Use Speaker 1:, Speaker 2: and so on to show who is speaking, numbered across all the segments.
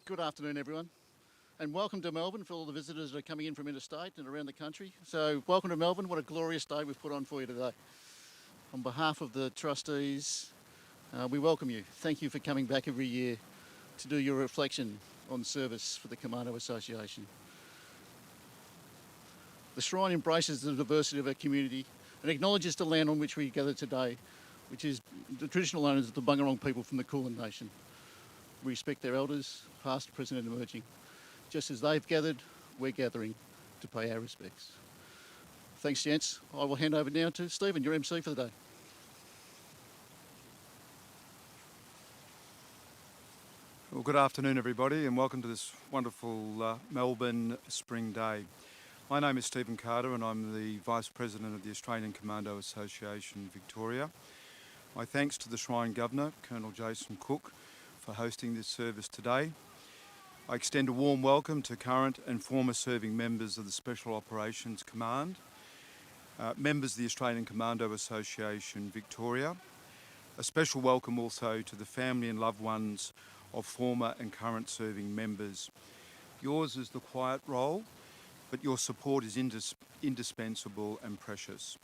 Speaker 1: Good afternoon, everyone, and welcome to Melbourne for all the visitors that are coming in from interstate and around the country. So welcome to Melbourne. What a glorious day we've put on for you today. On behalf of the trustees, we welcome you. Thank you for coming back every year to do your reflection on service for the Commando Association. The Shrine embraces the diversity of our community and acknowledges the land on which we gather today, which is the traditional owners of the Bungarong people from the Kulin Nation. We respect their elders, past, present and emerging. Just as they've gathered, we're gathering to pay our respects. Thanks, gents. I will hand over now to Stephen, your MC for the day.
Speaker 2: Well, good afternoon, everybody, and welcome to this wonderful Melbourne spring day. My name is Stephen Carter, and I'm the Vice President of the Australian Commando Association, Victoria. My thanks to the Shrine Governor, Colonel Jason Cook, for hosting this service today. I extend a warm welcome to current and former serving members of the Special Operations Command, members of the Australian Commando Association, Victoria. A special welcome also to the family and loved ones of former and current serving members. Yours is the quiet role, but your support is indispensable and precious.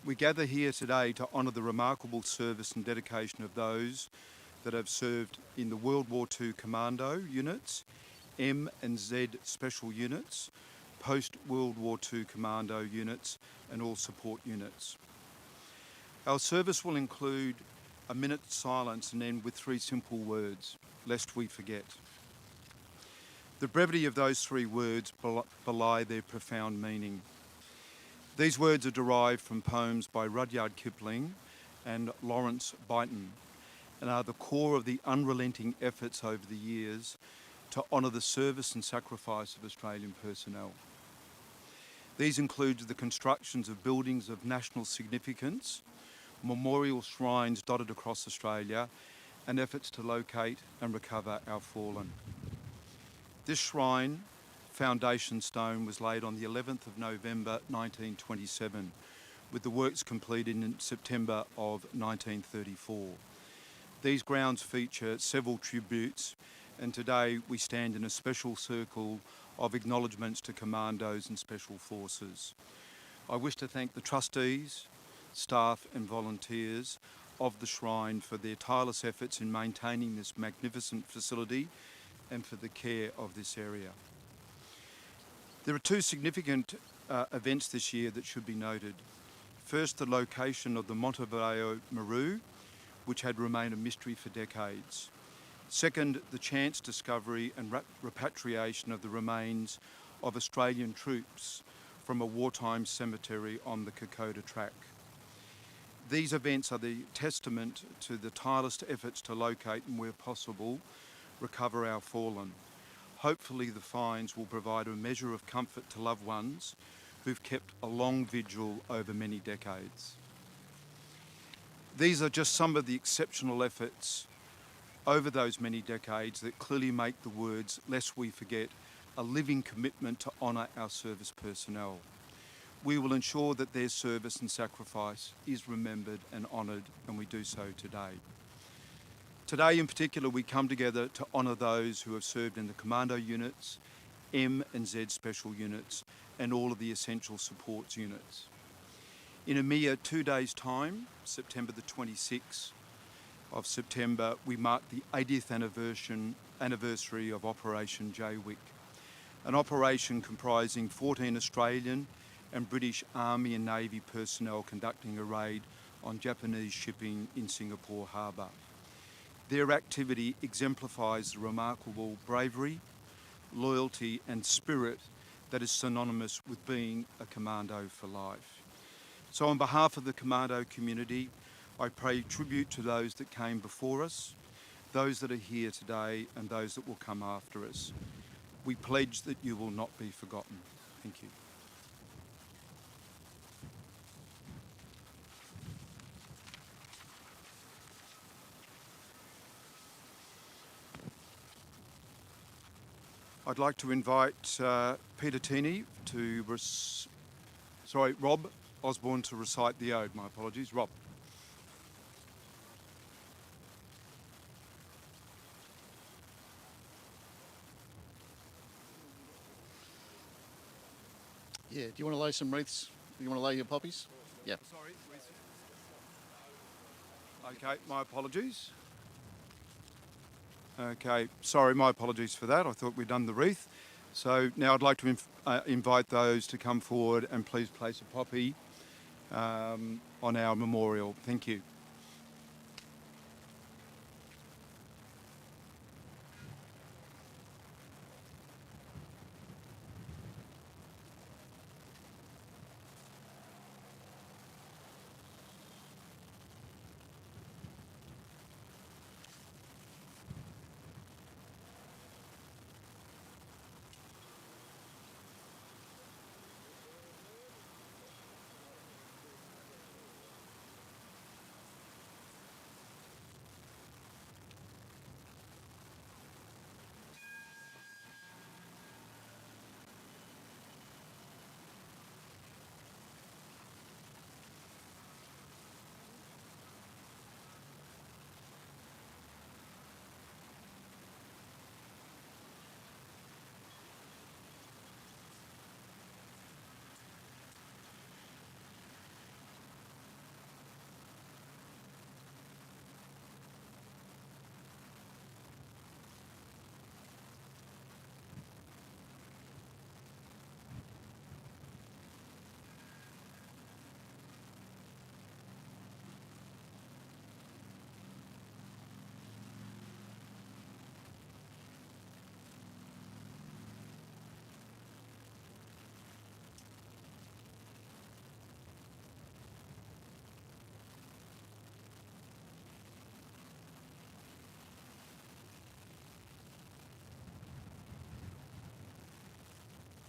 Speaker 2: We gather here today to honour the remarkable service and dedication of those that have served in the World War II Commando units, M and Z special units, post-World War II Commando units and all support units. Our service will include a minute's silence and end with three simple words, lest we forget. The brevity of those three words belie their profound meaning. These words are derived from poems by Rudyard Kipling and Lawrence Byton, and are the core of the unrelenting efforts over the years to honour the service and sacrifice of Australian personnel. These include the constructions of buildings of national significance, memorial shrines dotted across Australia, and efforts to locate and recover our fallen. This shrine foundation stone was laid on the 11th of November 1927, with the works completed in September of 1934. These grounds feature several tributes, and today we stand in a special circle of acknowledgements to Commandos and Special Forces. I wish to thank the trustees, staff and volunteers of the Shrine for their tireless efforts in maintaining this magnificent facility and for the care of this area. There are two significant events this year that should be noted. First, the location of the Montevideo Maru, which had remained a mystery for decades. Second, the chance discovery and repatriation of the remains of Australian troops from a wartime cemetery on the Kokoda track. These events are the testament to the tireless efforts to locate and, where possible, recover our fallen. Hopefully the finds will provide a measure of comfort to loved ones who've kept a long vigil over many decades. These are just some of the exceptional efforts over those many decades that clearly make the words, lest we forget, a living commitment to honour our service personnel. We will ensure that their service and sacrifice is remembered and honoured, and we do so today. Today in particular, we come together to honour those who have served in the Commando units, M and Z special units, and all of the essential supports units. In a mere 2 days' time, September the 26th of September, we mark the 80th anniversary of Operation Jaywick, an operation comprising 14 Australian and British Army and Navy personnel conducting a raid on Japanese shipping in Singapore Harbour. Their activity exemplifies the remarkable bravery, loyalty and spirit that is synonymous with being a commando for life. So on behalf of the Commando community, I pay tribute to those that came before us, those that are here today and those that will come after us. We pledge that you will not be forgotten. Thank you. I'd like to invite Peter Tini to, Rob Osborne to recite the ode. My apologies. Rob.
Speaker 1: Yeah, do you want to lay some wreaths? Do you want to lay your poppies? Yeah.
Speaker 2: Sorry. Okay, my apologies. Okay, sorry, my apologies for that. I thought we'd done the wreath. So now I'd like to invite those to come forward and please place a poppy on our memorial. Thank you.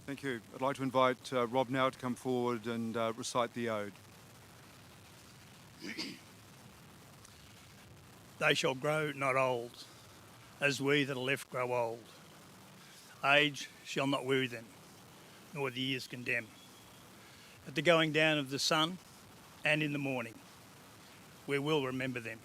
Speaker 2: Thank you. I'd like to invite Rob now to come forward and recite the ode.
Speaker 3: They shall grow not old, as we that are left grow old. Age shall not weary them, nor the years condemn. At the going down of the sun and in the morning, we will remember them.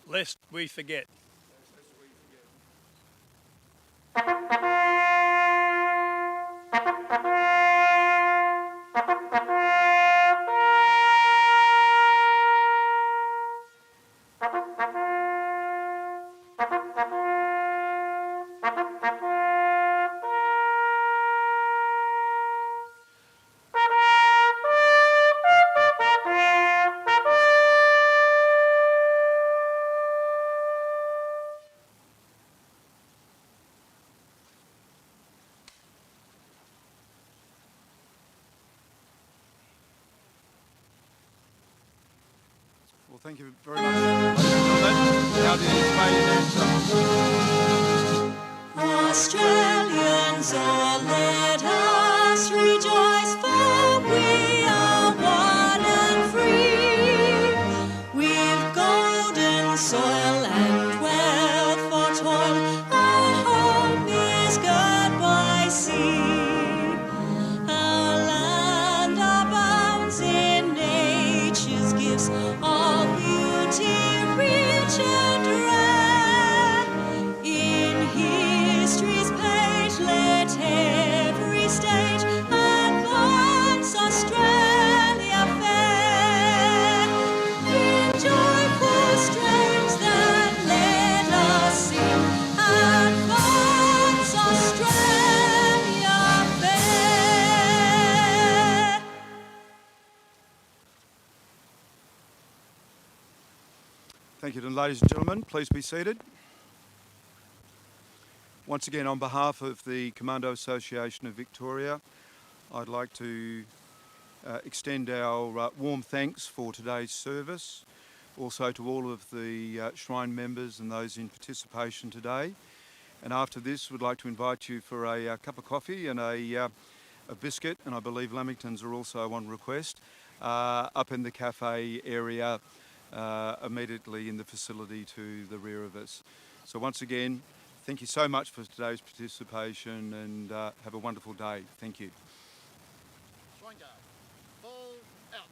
Speaker 3: Lest we forget.
Speaker 2: Well, thank you very much, ladies and gentlemen. Now the Australian anthem.
Speaker 4: Australians, oh, let us rejoice, for we are one and free. We've golden soil and wealth for toil. Our home is girt by sea. Our land abounds in nature's gifts of beauty, rich and rare. In history's page, let every stage advance Australia fair. In joyful strains that let us sing, advance Australia fair.
Speaker 2: Thank you, and ladies and gentlemen, please be seated. Once again, on behalf of the Commando Association of Victoria, I'd like to extend our warm thanks for today's service, also to all of the Shrine members and those in participation today. And after this, we'd like to invite you for a cup of coffee and a biscuit, and I believe lamingtons are also on request, up in the cafe area immediately in the facility to the rear of us. So once again, thank you so much for today's participation, and have a wonderful day. Thank you.
Speaker 1: Shrine guard, fall out.